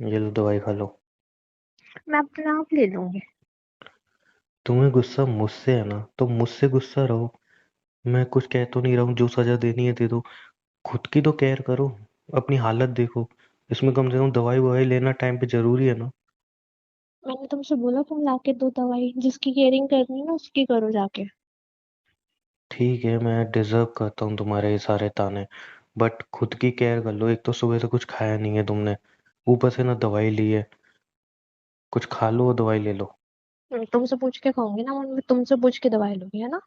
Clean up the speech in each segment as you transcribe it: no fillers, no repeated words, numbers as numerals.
ये लो दवाई खा लो। मैं अपने आप ले लूंगी। तुम्हें गुस्सा मुझसे है ना, तो मुझसे गुस्सा रहो। मैं कुछ कह तो नहीं रहा हूँ, जो सजा देनी है दे दो। खुद की तो केयर करो। अपनी हालत देखो। इसमें कम से कम दवाई ववाई लेना टाइम पे जरूरी है ना। मैंने तुमसे बोला तुम लाके दो दवाई, जिसकी केयरिंग करनी है ना उसकी करो जाके। ठीक है, मैं डिजर्व करता हूँ तुम्हारे ये सारे ताने। बट खुद की केयर कर लो। एक तो सुबह से कुछ खाया नहीं है तुमने, ऊपर से ना दवाई ली है। कुछ खा लो और दवाई ले लो। तुमसे पूछ के खाऊंगी ना, मैं तुमसे पूछ के दवाई लूंगी, है ना।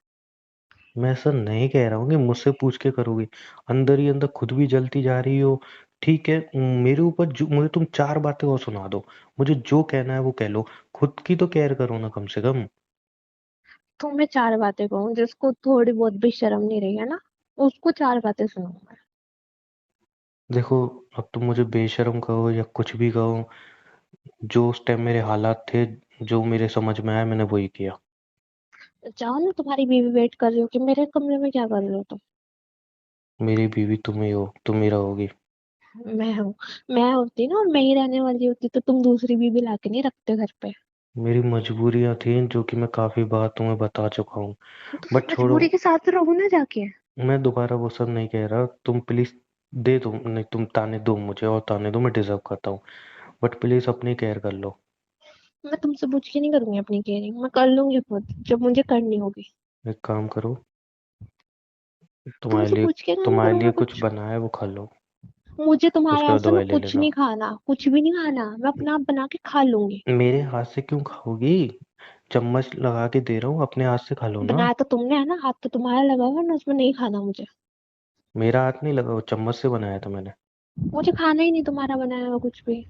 मैं ऐसा नहीं कह रहा हूँ कि मुझसे पूछ के करोगी। अंदर ही अंदर खुद भी जलती जा रही हो। ठीक है, मेरे ऊपर जो मुझे तुम चार बातें और सुना दो। मुझे जो कहना है वो कह लो। खुद की तो केयर करो ना कम से कम। तुम्हें चार बातें कहूँ, जिसको थोड़ी बहुत भी शर्म नहीं रही है ना, उसको चार बातें सुनाऊंगा। देखो, अब तुम मुझे बेशर्म कहो या कुछ भी कहो, जो उस टाइम मेरे हालात थे, जो मेरे समझ में आया मैंने वही किया। जाओ ना, तुम्हारी बीवी वेट कर रही हो कि मेरे कमरे में क्या कर रहे हो तुम। मेरी बीवी तुम ही हो, तुम ही रहोगी। मैं हूँ। मैं होती ना और मैं ही रहने वाली होती तो तुम दूसरी बीवी लाके नहीं रखते घर पे। मेरी मजबूरियां थी जो कि मैं काफी बार तुम्हें बता चुका हूँ। तो बट छोड़ो। मजबूरी के साथ रहो ना जाके। मैं दोबारा वो सब नहीं कह रहा, तुम प्लीज दे दो। नहीं, तुम ताने दो मुझे और ताने दो, मैं डिजर्व करता हूँ। बट प्लीज अपनी केयर कर लो। मैं तुमसे पूछ के नहीं करूंगी अपनी केयरिंग, मैं कर लूंगी खुद जब मुझे करनी होगी। एक काम करो, तुम्हारे तुमसे लिए पूछ के काम तुम्हारे लिए करूंगा कुछ कुछ। बना है वो खा लो। मुझे तुम्हारे उसके हाथ बाद से ना दवाई ले कुछ लेना। नहीं खाना, कुछ भी नहीं खाना, मैं अपने आप बना के खा लूंगी। मेरे हाथ से क्यों खाओगी? चम्मच लगा के दे रहा हूँ, अपने हाथ से खा लो ना। बनाया तो तुमने है ना, हाथ तो तुम्हारा लगा हुआ है ना, उसमें नहीं खाना मुझे। मेरा हाथ नहीं लगा, वो चम्मच से बनाया था मैंने। मुझे खाना ही नहीं तुम्हारा बनाया हुआ कुछ भी।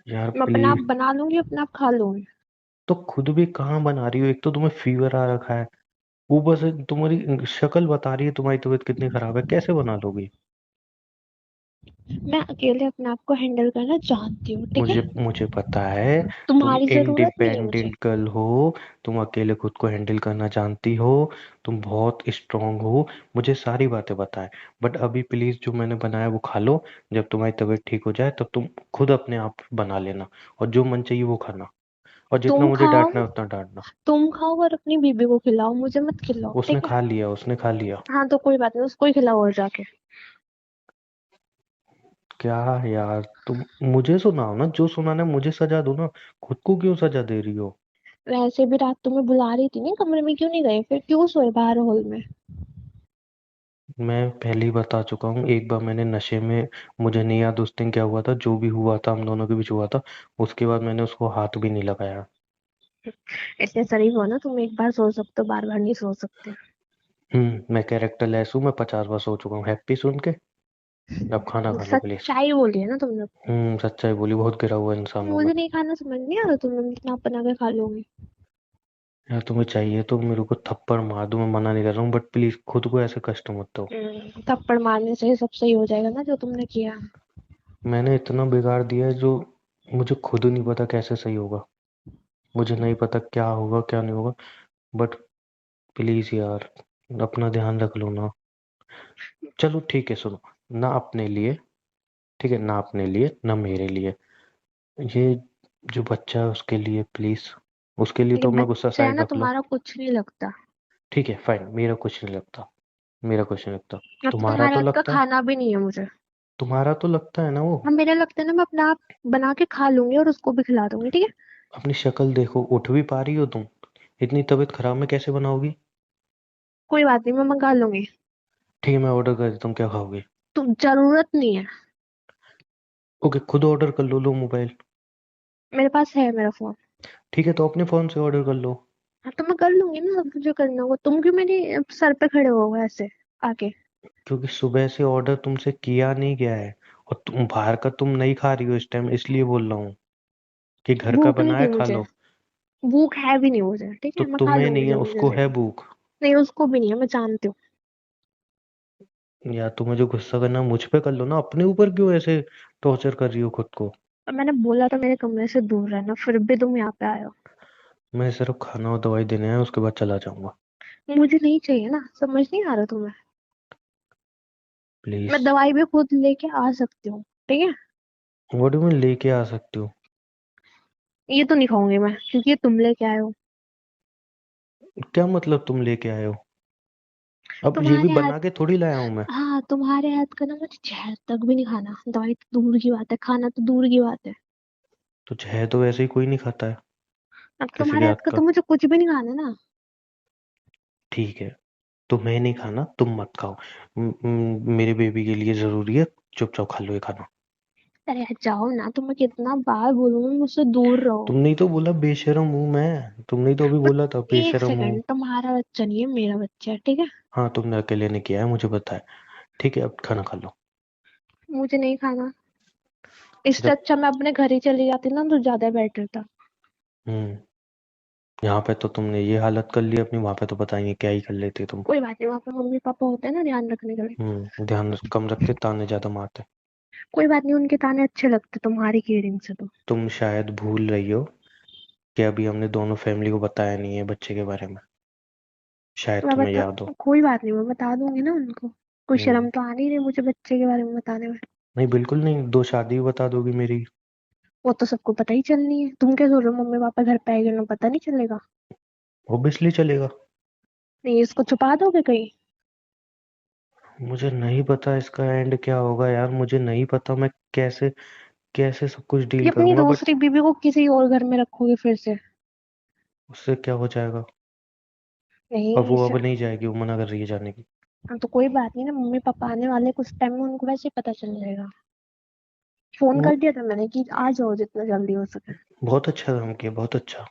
यार मैं अपने आप प्लीज। बना लूंगी, अपने आप खा लूंगी। तो खुद भी कहाँ बना रही हो? एक तो तुम्हें फीवर आ रखा है, ऊपर से तुम्हारी शक्ल बता रही है तुम्हारी तबीयत कितनी खराब है, कैसे बना लोगी? मैं अकेले अपने आप को हैंडल करना जानती हूँ, ठीक है। मुझे मुझे पता है। तुम तुम्हारी जरूरत नहीं है मुझे। इंडिपेंडेंट गर्ल हो। तुम अकेले खुद को हैंडल करना जानती हो। तुम बहुत स्ट्रांग हो। मुझे सारी बातें पता है। बट अभी प्लीज जो मैंने बनाया वो खा लो। जब तुम्हारी तबीयत ठीक हो जाए तब तुम खुद अपने आप बना लेना। और जो मन चाहिए वो खाना। और जितना तुम मुझे खाओ। डांटना है उतना डांटना। तुम खाओ और अपनी बीबी को खिलाओ, मुझे मत खिलाओ, उसने ठीक है। खा लिया, उसने खा लिया। हाँ तो कोई बात नहीं, उसको ही खिलाओ और जाके। क्या? यार तुम मुझे सुनाओ ना, जो सुनाना है मुझे सजा दो ना। खुद को क्यों सजा दे रही हो? वैसे भी रात तुम्हें बुला रही थी ना कमरे में, क्यों नहीं गए फिर, क्यों सोए बाहर हॉल में। मैं पहले ही बता चुका हूँ, एक बार मैंने नशे में, मुझे नहीं याद उस दिन क्या हुआ था, जो भी हुआ था हम दोनों के बीच हुआ था। उसके बाद मैंने उसको हाथ भी नहीं लगाया। इतने शरीफ हो ना तुम, एक बार सो सकते हो, बार बार नहीं सो सकते। मैं कैरेक्टर लेस हूँ, मैं 50 बार सो चुका हूँ हैप्पी सुन के। अब खाना खा लो प्लीज। सच्चाई बोली है ना तुमने। सच्चाई बोली, बहुत गिरा हुआ इंसान हूँ मैं। मुझे नहीं खाना समझ नहीं आ रहा, तुम्हें इतना बना के खा लोगे। यार तुम्हें चाहिए तो मेरे को थप्पड़ मार दो, मैं मना नहीं कर रहा हूँ, बट प्लीज खुद को ऐसे कष्ट मत दो। थप्पड़ मारने से ही सब सही हो जाएगा ना, जो तुमने किया। मैंने इतना बिगाड़ दिया है जो मुझे खुद नहीं पता कैसे सही होगा। मुझे नहीं पता क्या होगा क्या नहीं होगा। बट प्लीज यार, अपना ध्यान रख लो ना। चलो ठीक है, सुनो। ना अपने लिए, ठीक है, ना अपने लिए ना मेरे लिए। ये जो बच्चा है उसके लिए प्लीज। उसके लिए ये तो अपना गुस्सा बच्चा है साइड ना रख लो। तुम्हारा, कुछ नहीं लगता। ठीक है फाइन, मेरा कुछ नहीं लगता। मेरा कुछ नहीं लगता। अब तो तुम्हारा तुम्हारे तो हाथ का लगता है। खाना भी नहीं है मुझे। तुम्हारा तो लगता है ना वो। अब मेरा लगता है ना, मैं अपना आप बना के खा लूंगी और उसको भी खिला दूंगी, ठीक है। अपनी शक्ल देखो, उठ भी पा रही हो तुम? इतनी तबीयत खराब में कैसे बनाओगी? कोई बात नहीं, मैं मंगा लूंगी। ठीक है, मैं ऑर्डर कर देता हूँ, क्या खाओगे? तो जरूरत नहीं है। ओके, खुद ऑर्डर कर लो, लो मोबाइल। मेरे पास है मेरा फोन। ठीक है, तो अपने फोन से ऑर्डर कर लो। हाँ तो मैं कर लूंगी ना, सब जो करना होगा। तुम क्यों मेरे सर पे खड़े हो गए ऐसे आके। क्योंकि सुबह से ऑर्डर तुमसे किया नहीं गया है। और तुम बाहर का तुम नहीं खा रही हो इस टाइम, इसलिए बोल रहा हूँ कि घर का भूख नहीं बनाया थी खा मुझे। लो। भूख है भी नहीं मुझे, ठीक तो है, मैं खा तुम्हें नहीं लूंगी है, जब मुझे उसको है चाहिए। भूख। नहीं, उसको भी नहीं है, मैं जानती हूँ। या तुम्हें जो गुस्सा करना मुझ पे कर लो ना, अपने ऊपर क्यों ऐसे टॉर्चर कर रही हो खुद को? और मैंने बोला था मेरे कमरे से दूर रहना, फिर भी तुम यहाँ पे आए हो। मैं सिर्फ खाना और दवाई देने आया, उसके बाद चला जाऊंगा। मुझे नहीं चाहिए ना, समझ नहीं आ रहा तुम्हें। प्लीज। मैं दवाई भी खुद लेके आ सकती हूँ, ठीक है। व्हाट डू मीन लेके आ सकती हो? ये तो नहीं खाऊंगी मैं, क्योंकि ये तुम लेके आए हो। क्या मतलब तुम लेके आए हो? अब ये भी तुम्हारे हाथ। बना के थोड़ी लाया हूँ मैं। हाँ, तुम्हारे हाथ का ना मुझे जहर तक भी नहीं खाना, दवाई तो दूर की बात है, खाना तो दूर की बात है। तो है तो वैसे ही कोई नहीं खाता है अब किसी के तुम्हारे हाथ हाथ का का। तो मुझे कुछ भी नहीं खाना ना। ठीक है, तुम्हें नहीं खाना, तुम मत खाओ। मेरे बेबी के लिए जरूरी है। चुपचाप खा लो ये खाना। अरे जाओ ना, तुम्हें कितना बार बोलूंगी मुझसे दूर रहो। तुमने ही तो बोला बेशरम हूँ मैं, तुमने ही तो अभी बट बोला था एक बेशरम हूँ। सेकंड, तुम्हारा बच्चा नहीं है, मेरा बच्चा है, ठीक है। हाँ, तुमने अकेले ने किया है, मुझे पता है। ठीक है, अब खाना खा लो। मुझे नहीं खाना। इससे जब अच्छा मैं अपने घर ही चली जाती ना, तो ज्यादा बेटर था। हम्म यहाँ पे तो तुमने ये हालत कर ली अपनी, वहां पे तो पता ही नहीं क्या ही कर लेते तुम। कोई बात नहीं, वहां पे मम्मी पापा होते हैं ना ध्यान रखने के लिए। ध्यान कम रखते, ताने ज्यादा मारते। कोई बात नहीं, उनके ताने अच्छे लगते तुम्हारी केयरिंग से तो। तुम शायद भूल रही हो कि अभी हमने दोनों फैमिली को बताया नहीं है बच्चे के बारे में। शायद मैं तुम्हें बता याद हो। कोई बात नहीं, मैं बता दूंगी ना उनको। कोई हम्म शर्म तो आ नहीं रही मुझे बच्चे के बारे में बताने में। नहीं, बिल्कुल नहीं, दो शादी भी बता दोगी मेरी। वो तो सबको पता ही चलनी है, तुम क्या सोच रहे हो मम्मी पापा घर पे आएंगे ना पता नहीं चलेगा? ऑब्वियसली चलेगा। नहीं, इसको छुपा दोगे कहीं? मुझे नहीं पता इसका एंड क्या होगा यार, मुझे नहीं पता मैं कैसे कैसे सब कुछ ये डील अपनी करूंगा, बट दूसरी बीवी को किसी और घर में रखोगे फिर से? उससे क्या हो जाएगा? अब नहीं वो इसे। अब नहीं जाएगी, वो मना कर रही है जाने की। हाँ, तो कोई बात नहीं ना, मम्मी पापा आने वाले कुछ टाइम में, उनको वैसे ही पता चल जाएगा। फोन वो कर दिया था मैंने कि आ जाओ जितना जल्दी हो सके। बहुत अच्छा काम किया, बहुत अच्छा।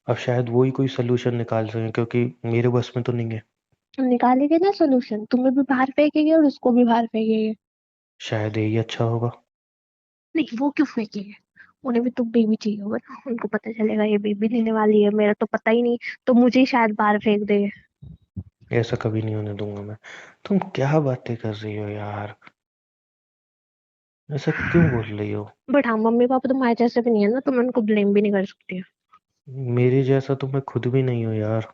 अब शायद वो ही कोई सोल्यूशन निकाल सके, क्योंकि मेरे बस में तो नहीं है। हम निकालेंगे ना सोल्यूशन, तुम्हें भी बाहर फेंकेंगे और उसको भी बाहर फेंकेंगे। शायद यही अच्छा होगा। नहीं, वो क्यों फेंकेंगे? उन्हें भी तो बेबी चाहिए होगा ना, उनको पता चलेगा ये बेबी लेने वाली है, मेरा तो पता ही नहीं। तो मुझे ही शायद बाहर फेंक देंगे। ऐसा कभी नहीं होने दूंगा मैं। तुम क्या बातें कर रही हो यार? ऐसा क्यों बोल रही हो? बट हाँ, मम्मी पापा तुम्हारे जैसे भी नहीं है ना, तो मैं उनको ब्लेम भी नहीं कर सकती। मेरे जैसा तो मैं खुद भी नहीं हूँ यार।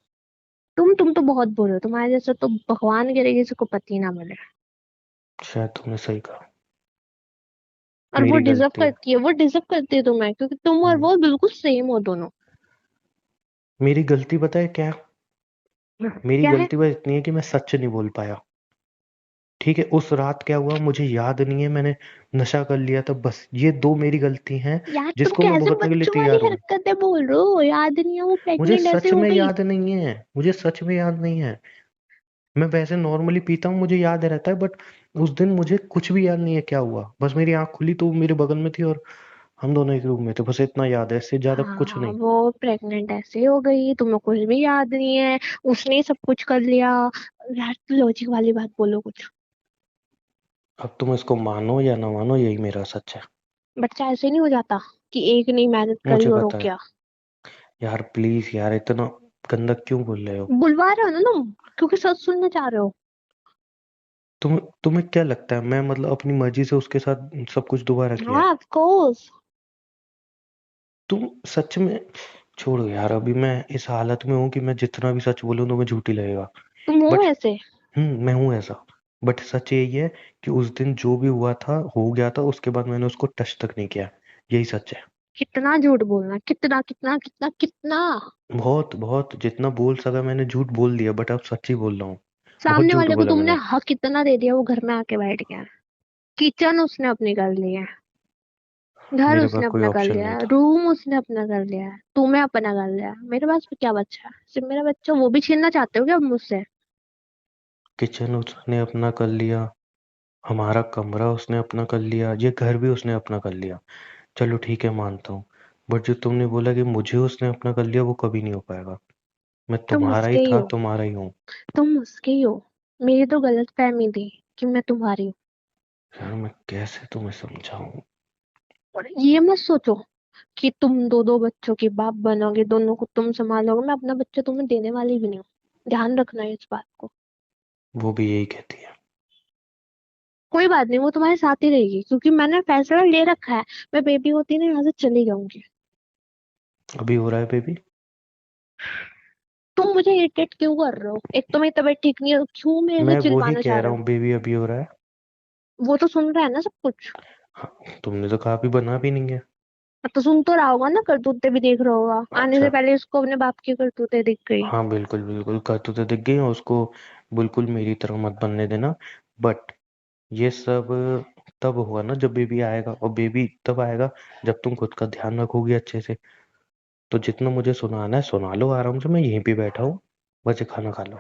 तुम तो बहुत बोलो, तुम्हारे जैसे तो भगवान करे किसी को पति ना मिले। शायद तुमने सही कहा। और वो मेरी डिजर्व गलती है। करती है, वो डिजर्व करती है तुम्हें, क्योंकि तुम और हम्म, वो बिल्कुल सेम हो दोनों। मेरी गलती पता है क्या है? मेरी क्या है? गलती बस इतनी है कि मैं सच नहीं बोल पाया। ठीक है, उस रात क्या हुआ मुझे याद नहीं है, मैंने नशा कर लिया था, बस ये दो मेरी गलती हैं यार तुम जिसको मैं कैसे भुगतने के लिए बच्चों वाली तैयार हूँ। हरकतें बोल रहे हो? याद नहीं है, वो मुझे प्रेग्नेंट ऐसे सच हो में गई। याद नहीं है, मुझे सच में याद नहीं है। मैं वैसे नॉर्मली पीता हूँ, मुझे याद रहता है, बट उस दिन मुझे कुछ भी याद नहीं है क्या हुआ, बस मेरी आंख खुली तो वो मेरे बगल में थी और हम दोनों एक रूम में थे, बस इतना याद है, इससे ज्यादा कुछ हाँ, नहीं। वो प्रेग्नेंट ऐसे हो गई, तुम्हें कुछ भी याद नहीं है। उसने ही सब कुछ कर लिया। यार लॉजिक वाली बात बोलो कुछ। अब तुम इसको मानो या ना मानो, यही मेरा सच है। बच्चा ऐसे नहीं हो जाता कि एक नहीं मेहनत करी मुझे और हो पता है। गया। यार प्लीज यार, इतना गंदा क्यों बोल रहे हो? बुलवा रहे हो ना तुम, क्योंकि सच सुनना चाह रहे हो। तुम्हें क्या लगता है मैं मतलब अपनी मर्जी से उसके साथ सब कुछ दोबारा किया हाँ है? Of course. तुम सच में छोड़ो यार, अभी मैं इस हालत में हूँ कि मैं जितना भी सच बोलूँ तो मैं झूठ ही लगेगा। तुम हो बट ऐसे। मैं हूँ ऐसा। बट सच यही है कि उस दिन जो भी हुआ था हो गया था, उसके बाद मैंने उसको टच तक नहीं किया। यही सच है। कितना झूठ बोलना, कितना कितना कितना कितना। बहुत बहुत जितना बोल सका मैंने झूठ बोल दिया, बट अब सच ही बोल रहा हूँ। बहुत सामने झूठ वाले को बोला तुमने मैंने। हक इतना दे दिया, वो घर में आके बैठ गया। किचन उसने अपनी कर ली है। घर मेरे पास उसने कोई अपना कर ऑप्शन लिया नहीं है, था। रूम उसने अपना कर लिया है, तुम्हें अपना कर लिया है, मेरे पास भी क्या बचा है? सिर्फ मेरा बच्चा, वो भी छीनना चाहते हो क्या अब मुझसे? किचन उसने अपना कर लिया, हमारा कमरा उसने अपना कर लिया, ये घर भी उसने अपना कर लिया। चलो ठीक है, मानता हूँ। बट जो तुमने बोला कि मुझे उसने अपना कर लिया, वो कभी नहीं हो पाएगा। मैं तुम तुम्हारा ही उसके ही था, हो। तुम्हारा ही हूँ। तुम उसके ही हो। मेरी तो गलत फहमी थी कि मैं तुम्हारी हूँ। यार मैं कैसे तुम्हें समझाऊं? और ये मत सोचो कि तुम दो दो बच्चों की बाप बनोगे, दोनों को तुम संभालोगे, मैं अपना बच्चा तुम्हें देने वाली भी नहीं हूँ। ध्यान रखना है इस बात को। वो भी यही कहती है। कोई बात नहीं, वो तुम्हारे साथ ही रहेगी, क्योंकि मैंने फैसला ले रखा है। मैं बेबी होती ना यहाँ से चली जाऊंगी। अभी हो रहा है बेबी? तुम मुझे इरिटेट क्यों कर रहे हो? एक तो मेरी तबीयत ठीक नहीं है, क्यों मेरे से मैं वो ही चिल्वाना कह चाह रहा रहे हो? हूँ, बेबी अभी हो रहा है। वो तो सुन रहा है ना सब कुछ। हाँ, तुमने तो कहा भी बना भी नहीं है। अब तो सुन तो रहा होगा ना, करतूतें भी देख रहा होगा, आने से अच्छा। पहले इसको अपने बाप की करतूतें दिख गई। हाँ बिल्कुल बिल्कुल, करतूतें दिख गई, और उसको बिल्कुल मेरी तरह मत बनने देना। बट ये सब तब होगा ना जब बेबी आएगा, और बेबी तब आएगा जब तुम खुद का ध्यान रखोगी अच्छे से। तो जितना मुझे सुनाना है सुना लो आराम से, मैं यहीं पे बैठा हूँ। बस ये खाना खा लो।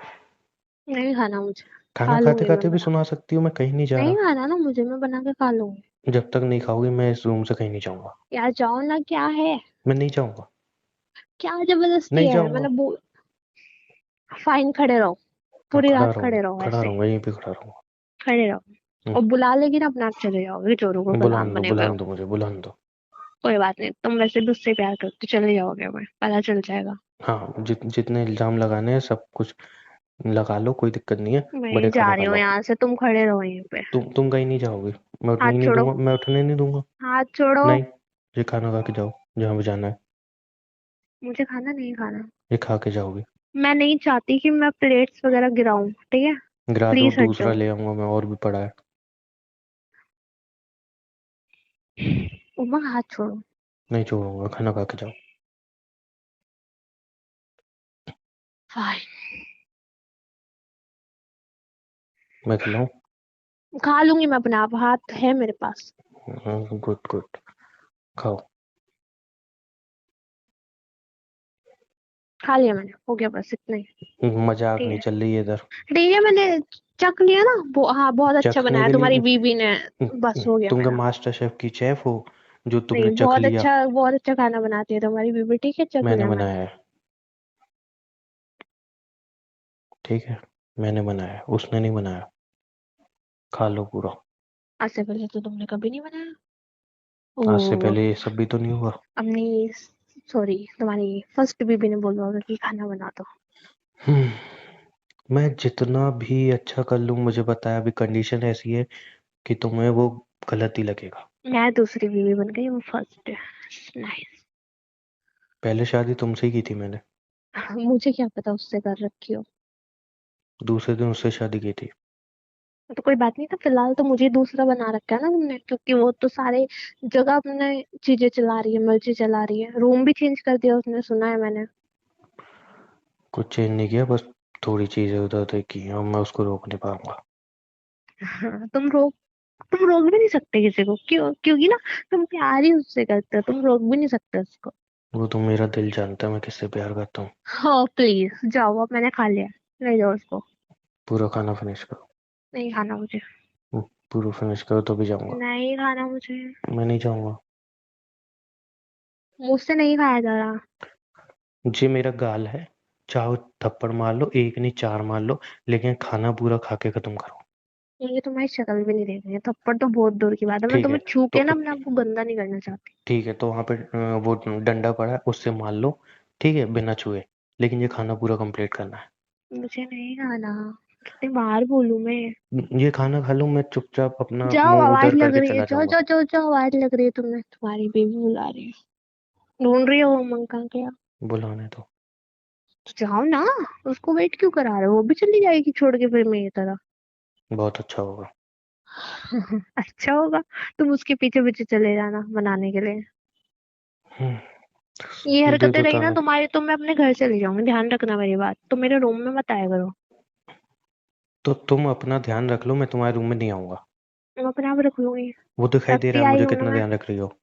नहीं खाना मुझे। खाना खा खाते लूंगी मैं खाते भी बना सुना के। सकती हूँ, मैं कहीं नहीं जा नहीं रहा। खाना ना मुझे, मैं बना के खा लूंगी। जब तक नहीं खाओगी मैं इस रूम से कहीं नहीं जाऊंगा। यार जाओ ना, क्या है? मैं नहीं जाऊंगा। क्या जबरदस्ती नहीं है, जाऊंगा। मतलब फाइन, खड़े रहो। हाँ, पूरी खड़ा रात रहूंगा, खड़े रहो खड़ा ऐसे। रहूंगा, यहीं पे खड़ा रहूंगा। खड़े रहो। हम्म, और बुला लेगी ना, अपने आप चले जाओगे, चोरों को गुलाम बने हुए बुलाने हो। दो मुझे, बुलाने दो। कोई बात नहीं, तुम वैसे भी उससे प्यार करते, चले जाओगे, मैं पता चल जाएगा। हाँ, जितने इल्जाम लगाने हैं सब कुछ लगा लो, कोई दिक्कत नहीं है। बड़े मैं जा खाना खा रही हूँ लो। यहाँ से, तुम खड़े रहो यहीं पे। तुम कहीं नहीं जाओगे। मैं उठने हाथ ही नहीं छोड़ो। दूंगा, मैं उठने नहीं दूंगा। हाथ छोड़ो। नहीं। ये खाना खा के जाओ, जहाँ भी जाना है। मुझे खाना नहीं खाना। ये खा के जाओगे। मैं नहीं चाहती कि मैं प्लेट्स वगैरह गिराऊं, ठीक है? गिरा दो, प्लीज हट दूसरा जाओ। ले आऊंगा मैं, और भी पड़ा है। उमा, हाथ छोड़ो। नहीं छोड़ूंगा, खाना खा के जाओ। फाइन। मैं खिलाऊं? खा लूंगी मैं अपने आप, हाथ है मेरे पास। Good good. खाओ। खा लिया मैंने, हो गया, बस इतना ही। मजाक ठीक नहीं है। चल रही है इधर। ठीक है, मैंने चख लिया ना, हाँ बहुत अच्छा चखने बनाया के तुम्हारी लिए बीबी ने। बस हो गया तुम क्या मेरा। मास्टर शेफ की शेफ हो जो नहीं, तुमने चख लिया? बहुत अच्छा खाना बनाती है तुम्हारी बीबी, ठीक है, चख मैंने लिया मैंने। बनाया है। ठीक है। मैंने बनाया है, उसने नहीं बनाया। खा लो पूरा। आज से पहले तो तुमने कभी नहीं बनाया। आज से ओ। पहले ये सब भी तो नहीं हुआ। अपनी, सॉरी, तुम्हारी फर्स्ट बीबी ने बोला होगा कि खाना बना दो। हम्म, मैं जितना भी अच्छा कर लूं, मुझे पता है अभी कंडीशन ऐसी है कि तुम्हें वो गलत ही लगेगा। मैं दूसरी बीवी बन गई, वो फर्स्ट है। नाइस। पहले शादी तुमसे ही की थी मैंने। मुझे क्या पता उससे कर रखी हो। दूसरे दिन उससे शादी की थी। तो कोई बात नहीं, तो फिलहाल तो मुझे दूसरा बना रखा है ना तुमने, क्योंकि वो तो सारे जगह अपने चीजें चला रही है, मर्जी चला रही है, रूम भी चेंज कर दिया उसने, सुना है मैंने। कुछ चेंज नहीं किया, बस थोड़ी चीजें उधर उधर की हैं, और मैं उसको रोक नहीं पाऊंगा। हाँ, तुम रोक भी नहीं सकते किसी को, क्योंकि ना, तुम प्यार ही उससे करते हो, तुम रोक भी नहीं सकते उसको। वो तो मेरा दिल जानता है मैं किससे प्यार करता हूँ। हाँ प्लीज जाओ, अब मैंने खा लिया। ले जाओ उसको। पूरा खाना फिनिश करो। नहीं खाना मुझे। पूरा फिनिश करो तो भी जाऊंगा। नहीं खाना मुझे। मैं नहीं जाऊंगा। मुझसे नहीं खाया जा रहा। ये मेरा गाल है। चाहो थप्पड़ मार लो, एक नहीं चार मार लो, लेकिन खाना पूरा खा के खत्म करो। मुझे तुम्हारी शक्ल भी नहीं देखनी है, थप्पड़ तो बहुत दूर की बात है, मैं ठीक है। तुम्हें छू तो के ना अपने आप को गंदा नहीं करना चाहती। ठीक है, तो वहां पे वो डंडा पड़ा है, उससे मार लो। ठीक है, बिना छुए। लेकिन ये खाना पूरा कंप्लीट करना है। मुझे नहीं खाना। कितनी बार बोलूं मैं? ये खाना खा लो, मैं चुपचाप अपना जाओ, मुंह आवाज उधर लग करके रही है, चला जाओ जाऊंगा। जाओ जाओ जाओ, आवाज लग रही है तुम्हें, तुम्हारी बेबी बुला रही है। ढूंढ रही हो वो मंग कहाँ गया? बुलाने दो। तो जाओ ना। उसको वेट क्यों करा रहे हो, वो भी चली जाएगी छोड़ के फिर मेरी तरह। बहुत अच्छा होगा। अच्छा होगा। तुम उसके पीछे पीछे चले जाना बनाने के लिए। ये दे हरकतें दो रही ना ताने। तुम्हारी, तो मैं अपने घर चली जाऊंगी, ध्यान रखना मेरी बात, तो मेरे रूम में मत आया करो। तो तुम अपना ध्यान रख लो, मैं तुम्हारे रूम में नहीं आऊंगा। मैं अपने आप रख लूंगी। वो दिखाई दे रखती रहा है आई मुझे हूँ ना कितना मैं। ध्यान रख रही हो।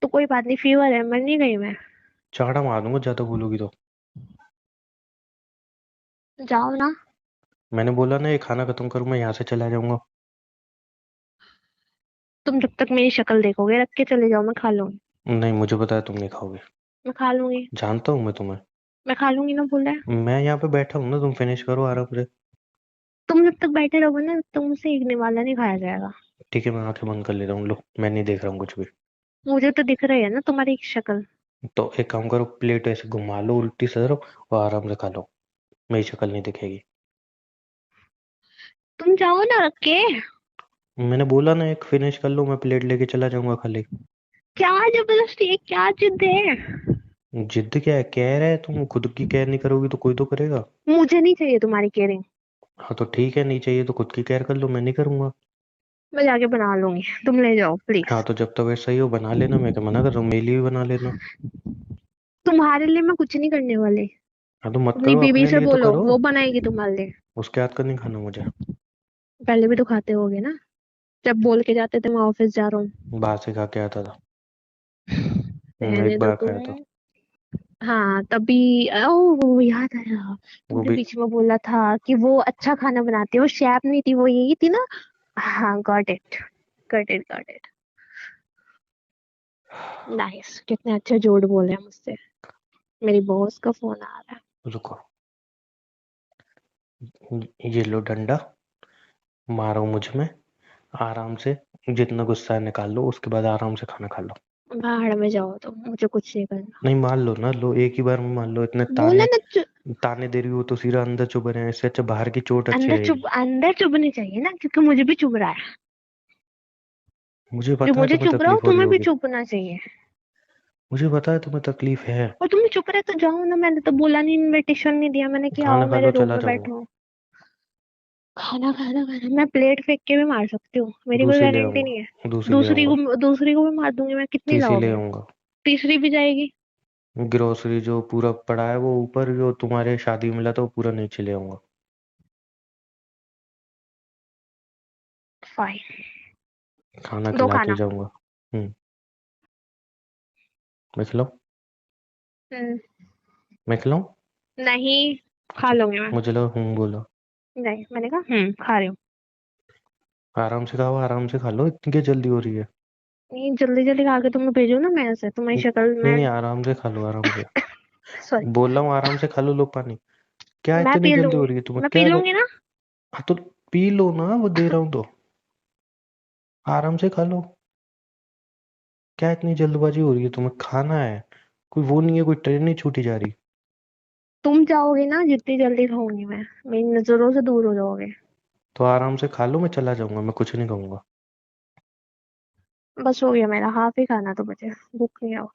तो कोई बात नहीं, फीवर है, मर नहीं गई मैं। चाड़ा मार दूंगा ज्यादा बोलोगी तो। जाओ ना। मैंने बोला ना, ये खाना खत्म करूँ, मैं यहाँ से चला जाऊंगा। तुम जब तक मेरी शक्ल देखोगे, रख के चले जाओ, मैं खा लूंगी। नहीं, मुझे पता है तुम नहीं खाओगे। मैं खा लूंगी। जानता हूँ मैं तुम्हें। मैं खा लूंगी ना, बोला है। मैं यहाँ पे बैठा हूँ ना, तुम फिनिश करो आराम से। तुम जब तक बैठे रहोगे ना, तुमसे एक निवाला नहीं खाया जाएगा। ठीक है, मैं आंखें बंद कर लेता हूँ, लो मैं नहीं देख रहा हूँ कुछ भी। मुझे तो दिख रही है ना तुम्हारी शक्ल। तो एक काम करो, प्लेट ऐसे घुमा लो उल्टी सरो, और आराम से खा लो। मेरी शक्ल नहीं दिखेगी। तुम जाओ ना, रख के। मैंने बोला ना, एक फिनिश कर लो, मैं प्लेट लेके चला जाऊंगा खाली। क्या जबरदस्ती है, क्या जिद है? जिद क्या है, केयर है, तुम खुद की केयर नहीं करोगी तो कोई तो करेगा। मुझे नहीं चाहिए तुम्हारी केयरिंग। हाँ तो ठीक है, नहीं चाहिए तो खुद की केयर कर लो, मैं नहीं करूंगा। मैं जाके बना लूंगी, तुम ले जाओ हाँ प्लीज। तो जब तक सही हो बना लेना, मैं क्या मना कर रहा हूँ, मेरे लिए भी बना लेना। तुम्हारे लिए मैं कुछ नहीं करने वाली। हाँ तो मत अपनी करो, बीवी अपने से लिए तो बोलो, करो। वो बनाएगी तुम्हारे लिए। उसके हाथ का नहीं खाना मुझे। पहले भी तो खाते होगे ना, जब बोल के जाते थे मैं ऑफिस जा रहा हूँ। बाहर से खा के आता था। रहने एक दो बार खाया था। तुम। हाँ तभी। ओ वो याद आया, वो तुमने भी। बीच में बोला था कि वो अच्छा खाना बनाती है, वो शेफ नहीं थी, वो यही थी ना। हाँ got it, got it, got it. Nice, कितने अच्छे झूठ बोले हैं मुझसे। मेरी बॉस का फोन आ रहा है। रुको, ये लो डंडा, मारो मुझ में, आराम से, जितना गुस्सा है निकाल लो, उसके बाद आराम से खाना खा लो। भाड़ में जाओ, तो मुझे कुछ नहीं करना। नहीं मान लो ना, लो एक ही बार में मान लो, इतने बोला ताने ना ताने दे रही हो तो सीधा अंदर चुभ रहे हैं, इससे अच्छा बाहर की चोट अच्छी अंदर रहेगी। चुप, अंदर चुभनी चाहिए ना, क्योंकि मुझे भी चुभ रहा है। मुझे जो पता है मुझे तुम्हें चुभ रहा हो तकलीफ हो रही तुम्हें भी होगी। चुभना चाहिए। मुझे पता है तुम्हें तकलीफ है। और तुम्हें चुप रहे तो जाओ ना, मैंने तो बोला नहीं, इनविटेशन नहीं दिया मैंने कि आओ खाना खा मेरे लो, रूम चला में जाऊंगा। बैठो। खाना खाना खाना, मैं प्लेट फेंक के भी मार सकती हूँ, मेरी कोई दूसरी ले गारंटी नहीं है। आऊंगा, दूसरी ले आऊंगा। दूसरी को भी मार दूंगी मैं, कितनी तीसरी ले लाओगे। आऊंगा। तीसरी भी जाएगी। ग्रोसरी जो पूरा पड़ा है वो ऊपर, जो तुम्हारे शादी में मिला था वो पूरा नीचे ले आऊंगा। फाइन। खाना दो खिला के खाना। जाऊंगा। मैं खिलाऊं? हम्म, मैं खिलाऊं? नहीं, खा अच्छा, लूंगी मैं। मुझे लगा बोला। नहीं, मैंने कहा खा रही हूँ। आराम से खाओ, आराम से खा लो, इतनी क्या जल्दी हो रही है? नहीं, जल्दी जल्दी खा के तुम्हें भेजो ना, मैं ऐसे तुम्हारी शक्ल नहीं मैं। नहीं, आराम से खा लो, आराम से। सॉरी। बोल रहा हूँ आराम से खा लो, लो पानी। क्या मैं इतनी पी जल्दी हो लूंगी, रही है तुम्हें, मैं पी क्या लूंगी ना। हाँ तो पी लो ना, वो दे रहा हूँ तो। आराम से खा लो। क्या इतनी जल्दबाजी हो रही है तुम्हें, खाना है। कोई वो नहीं है, कोई ट्रेन नहीं छूटी जा रही। तुम चाहोगे ना जितनी जल्दी खाऊंगी मैं, मेरी नजरों से दूर हो जाओगे। तो आराम से खा लो, मैं चला जाऊंगा, मैं कुछ नहीं कहूंगा। बस हो गया मेरा, हाफ ही खाना तो बचे, भूख नहीं है और।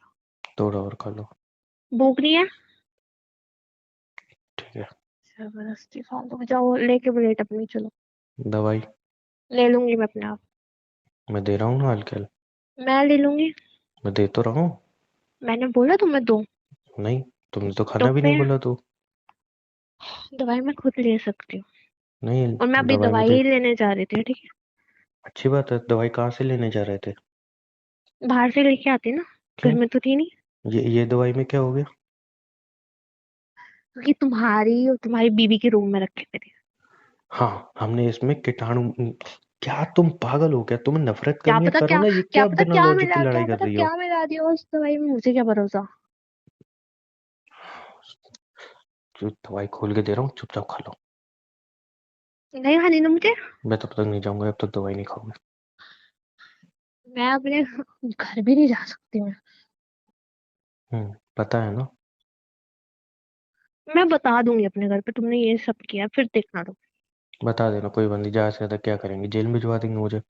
थोड़ा और खा लो। भूख नहीं है। ठीक है। जबरदस्ती खा लो, जाओ लेके प्लेट अपनी, चलो। दवाई? ले लूंगी मैं अपने आप। मैं दे रहा हूँ ना हल्के। मैं ले लूंगी। मैं दे तो रहा हूँ। मैंने बोला तुम्हें दो। नहीं, तुमने तो खाना भी टोपे नहीं हैं। बोला तो। दवाई मैं खुद ले सकती हूँ। और मैं नहीं, अभी दवाई दवाई मुझे। ही लेने जा रही थी, ठीक है। अच्छी बात है, दवाई कहाँ से लेने जा रहे थे? बाहर से लेके आती ना, घर क्यों? में तो थी नहीं। ये दवाई में क्या हो गया? क्योंकि तुम्हारी और तुम्हारी बीवी के रूम में रखे हुए थे। हाँ, हमने इसमें कीटाणु। क्या तुम पागल हो क्या? तुम्हें नफरत क्या करनी है पता करो क्या, ना, ये क्या क्या पता बिना क्या लॉजिक की मिला, लड़ाई क्या कर पता रही हो? क्या मिला दिया उस दवाई में, मुझे क्या भरोसा। जो दवाई खोल के दे रहा हूँ, चुपचाप खा लो। नहीं खानी ना मुझे। मैं तब तक नहीं जाऊंगा जब तक दवाई नहीं खाओगे। मैं अपने घर भी नहीं जा सकती मैं। पता है ना। मैं बता दूंगी अपने घर पे तुमने ये सब किया, फिर देखना तुम। बता देना, कोई बंदी ज्यादा से ज्यादा क्या करेंगे, जेल में भिजवा देंगे मुझे।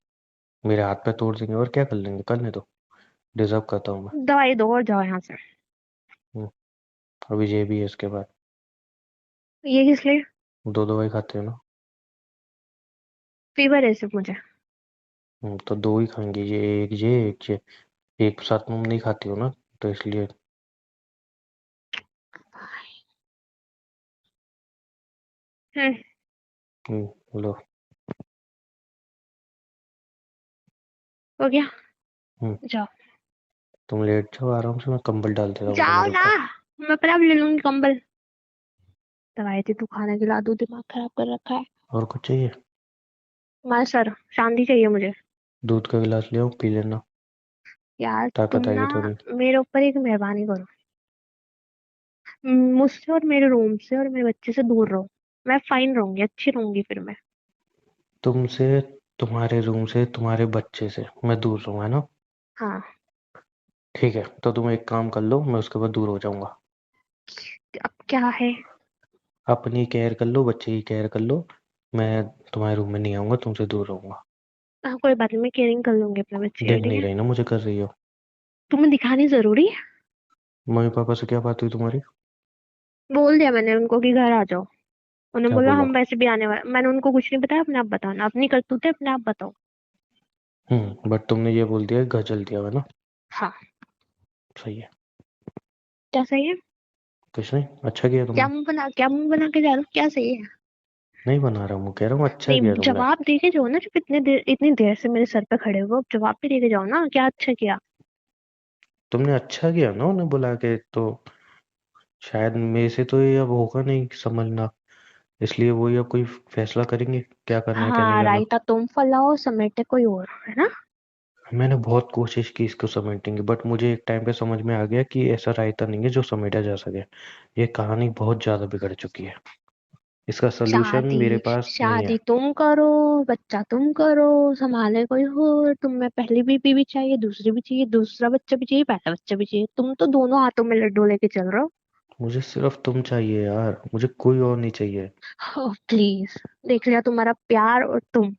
मेरे हाथ पे तोड़ देंगे, और क्या कर लेंगे, करने दो। डिजर्व करता हूँ मैं। दवाई दो और जाओ यहाँ से। हम्म, अभी ये भी है इसके बाद। ये किस लिए। दो दवाई खाते हो ना। फीवर है सिर्फ मुझे। तो दो ही खाएंगे, ये एक ये। एक साथ में नहीं खाती हो ना, तो इसलिए। हम्म। लो। हो गया। हम्म, जाओ। तुम लेट जाओ आराम से, मैं कंबल डाल देता हूँ जाओ तुम्हारे ना, ऊपर। मैं अपने आप ले लूंगी कंबल। दवाई थी तू खाना खिला दूं, दिमाग खराब कर रखा है। और कुछ चाहिए? मार सर, शांति चाहिए मुझे। दूध का गिलास ले आओ, पी लेना। यार तुम ताकत ना, आएगी थोड़ी। मेरे ऊपर एक मेहरबानी करो। मुझसे और मेरे रूम से और मेरे बच्चे से दूर रहो। मैं फाइन रहूंगी, अच्छी रहूंगी फिर मैं। तुमसे, तुम्हारे रूम से, तुम्हारे बच्चे से मैं दूर रहूँ, है ना? हाँ। ठीक है, तो तुम एक काम कर लो, मैं उसके बाद दूर हो जाऊंगा। अब क्या है। अपनी केयर कर लो, बच्चे की केयर कर लो। मैं तुम्हारे रूम में नहीं आऊंगा, तुमसे दूर रहूंगा। हाँ कोई बात नहीं, मैं केयरिंग कर लूंगी अपने बच्चे की, दिख ठीक नहीं है। रही ना मुझे कर रही हो। तुम्हें दिखानी जरूरी है। मम्मी पापा से क्या बात हुई तुम्हारी? बोल दिया मैंने उनको कि घर आ जाओ। उन्होंने क्या बोला बोला? हम वैसे भी आने वाले, मैंने उनको कुछ नहीं बताया, अपने आप बताना, अपनी करतूतें अपने आप बताओ। बट तुमने ये बोल दिया घर जल दिया हुआ है ना। हाँ। सही है। क्या सही है? कुछ नहीं, अच्छा किया तुमने। क्या मुंह बना के जा रहे हो? क्या सही है? नहीं बना रहा हूँ, कह रहा हूँ अच्छा किया नहीं, तुमने। जवाब दे के जाओ ना। जब इतनी देर से मेरे सर पे खड़े हो, अब जवाब भी दे के जाओ ना, क्या अच्छा किया? तुमने अच्छा किया ना उन्हें बुला के, तो शायद मेरे से तो ये अब होगा नहीं समझना, इसलिए वही अब कोई फैसला करेंगे क्या करना है क्या नहीं हाँ, करना। रायता तुम फैलाओ, समेटे कोई और, है ना? मैंने बहुत कोशिश की इसको समेटने की, बट मुझे एक टाइम पे समझ में आ गया कि ऐसा रायता नहीं है जो समेटा जा सके। ये कहानी बहुत ज्यादा बिगड़ चुकी है, इसका सलूशन शादी मेरे पास नहीं है। शादी तुम करो, बच्चा तुम करो, संभाले कोई और। तुम्हें पहली बीबी भी चाहिए, दूसरी भी चाहिए, दूसरा बच्चा भी चाहिए, पहला बच्चा भी चाहिए। तुम तो दोनों हाथों में लड्डू लेके चल रहे हो। मुझे सिर्फ तुम चाहिए यार, मुझे कोई और नहीं चाहिए। Oh please. देख लिया तुम्हारा प्यार, और तुम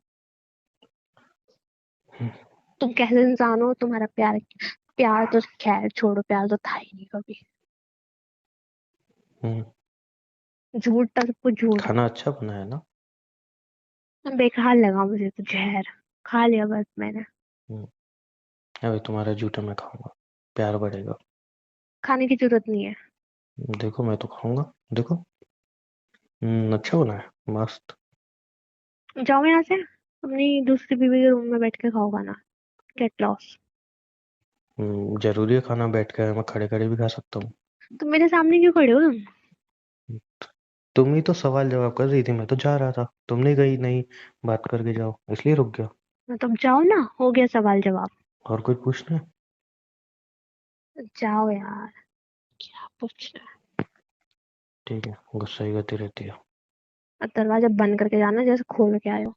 कैसे इंसान हो? तुम्हारा प्यार, प्यार तो खैर छोड़ो, प्यार तो था ही नहीं कभी। हम्म, झूठ था सब कुछ, झूठ। खाना अच्छा बना है ना। बेकार लगा मुझे तो, जहर खा लिया बस मैंने। हम्म, अभी तुम्हारा जूठा मैं खाऊंगा, प्यार बढ़ेगा। खाने की जरूरत नहीं है। देखो मैं तो खाऊंगा, देखो। अच्छा बना है, मस्त। जाओ यहाँ से, अपनी दूसरी बीवी के रूम में बैठ के खाओ खाना। Get loss. जरूरी है खाना बैठ कर, मैं खड़े खड़े भी खा सकता हूँ। तो मेरे सामने क्यों खड़े हो तुम? तुम ही तो सवाल जवाब कर रही थी, मैं तो जा रहा था, तुमने कही नहीं बात करके जाओ, इसलिए रुक गया। तुम जाओ ना, हो गया सवाल जवाब। और कोई पूछना है? जाओ यार, क्या पूछना है? ठीक है, गुस्सा ही करती रहती है। और दरवाजा बंद करके जाना, जैसे खोल के आए हो।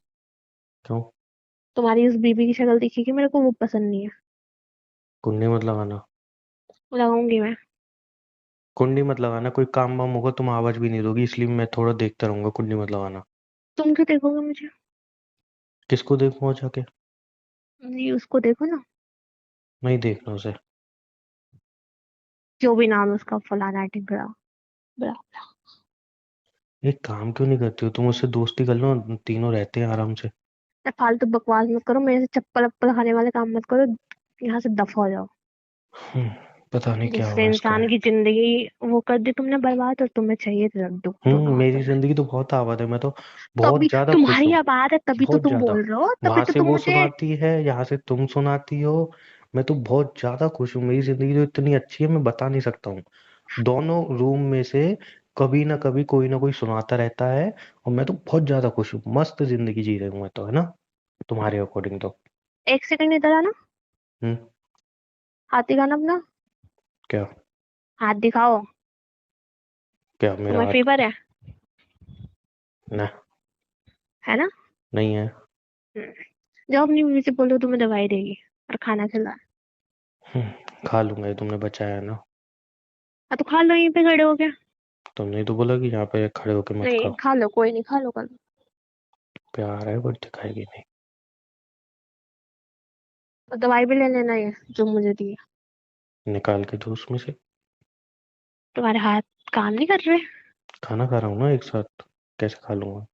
क्यों? तुम्हारी उस बीबी की शक्ल दिखी कि मेरे को वो पसंद नहीं है। कुंडी मत लगाना। लगाऊंगी मैं। कुंडी मत लगाना, कोई काम वाम होगा तुम आवाज भी नहीं दोगी, इसलिए मैं थोड़ा देखता रहूंगा, कुंडी मत लगाना। तुम क्यों देखोगे मुझे? किसको देखूं जाके? नहीं, उसको देखो ना। नहीं देखना उसे। जो भी नाम है उसका, फलाना टिकड़ा, बड़ा। एक काम क्यों नहीं करती हो तुम, उससे दोस्ती कर लो, तीनों रहते हैं आराम से। फालतू बकवास मत करो मेरे से, चप्पल अप्पल खाने वाले काम मत करो। यहाँ से दफा हो जाओ। हम्म, पता नहीं क्या जिससे हुआ इसका। इंसान की जिंदगी वो कर दी तुमने बर्बाद, और तुम्हें चाहिए लड्डू दोनों मेरी हाथों में। जिंदगी तो बहुत आबाद है, मैं तो तभी बहुत ज्यादा खुश तुम्हारी हूँ। आवाज है, तभी तो बहुत तुम ज्यादा। बोल रहे हो, तभी वहां तो से तुम वो मुझे। सुनाती है, यहाँ से तुम सुनाती हो। मैं तो बहुत ज्यादा खुश हूँ, मेरी जिंदगी तो इतनी अच्छी है मैं बता नहीं सकता हूँ। दोनों रूम में से कभी ना कभी कोई ना कोई सुनाता रहता है, और मैं तो बहुत ज्यादा खुश हूँ, मस्त जिंदगी जी रही हूँ मैं तो, है ना, तुम्हारे अकॉर्डिंग तो। एक सेकंड इधर आना। हम्म। हाथ दिखाना अपना। क्या? हाथ दिखाओ। क्या मेरा तुम्हें हाथ? फीवर है? ना। है ना? नहीं है। हम्म। जाओ अपनी बीवी से बोलो तुम्हें दवाई देगी और खाना खिला। खा लूंगा, ये तुमने बचाया ना। हाँ तो खा लो यहीं पे खड़े हो गया। तुमने ही तो बोला कि यहाँ पे खड़े होके मत नहीं, खाओ। खा लो, कोई नहीं, खा लो खा लो। प्यार है बट दिखाएगी नहीं। और दवाई भी ले लेना ये जो मुझे दी है। निकाल के दो उसमें से। तुम्हारे हाथ काम नहीं कर रहे? खाना खा रहा हूँ ना एक साथ, कैसे खा लूंगा?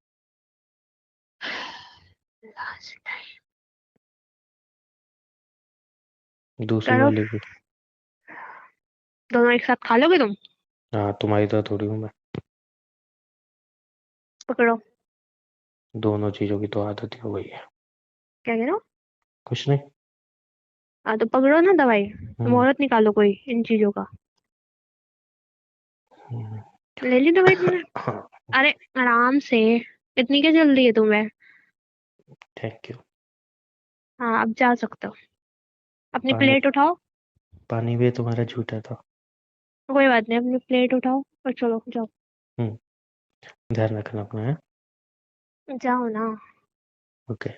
लास्ट। दूसरी करो। वाली भी। दोनों एक साथ खा लोगे तुम? हाँ, तुम्हारी तरह थोड़ी हूँ मैं। पकड़ो। दोनों चीजों की तो आदत ही हो गई है। क्या कह रहे हो? कुछ नहीं। हाँ तो पकड़ो ना दवाई। हम्म। मुहूर्त निकालो कोई इन चीजों का। हम्म। ले ली दवाई तुमने? हाँ। अरे आराम से। इतनी क्या जल्दी है तुम्हें? Thank you. हाँ, अब जा सकते हो। अपनी पानी। प्लेट उठाओ। पानी भी तुम्हारा झूठा था। कोई बात नहीं, अपनी प्लेट उठाओ और चलो जाओ। हम्म। ध्यान रखना अपना है। जाओ ना। ओके।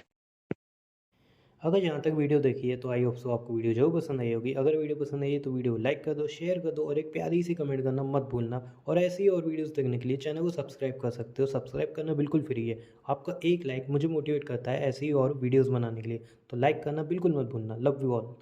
अगर यहाँ तक वीडियो देखी है तो आई होप सो आपको वीडियो जरूर पसंद आई होगी। अगर वीडियो पसंद आई है तो वीडियो लाइक कर दो, शेयर कर दो, और एक प्यारी सी कमेंट करना मत भूलना। और ऐसी ही और वीडियोस देखने के लिए चैनल को सब्सक्राइब कर सकते हो, सब्सक्राइब करना बिल्कुल फ्री है। आपका एक लाइक मुझे मोटिवेट करता है ऐसी ही और वीडियोज़ बनाने के लिए, तो लाइक करना बिल्कुल मत भूलना। Love you all.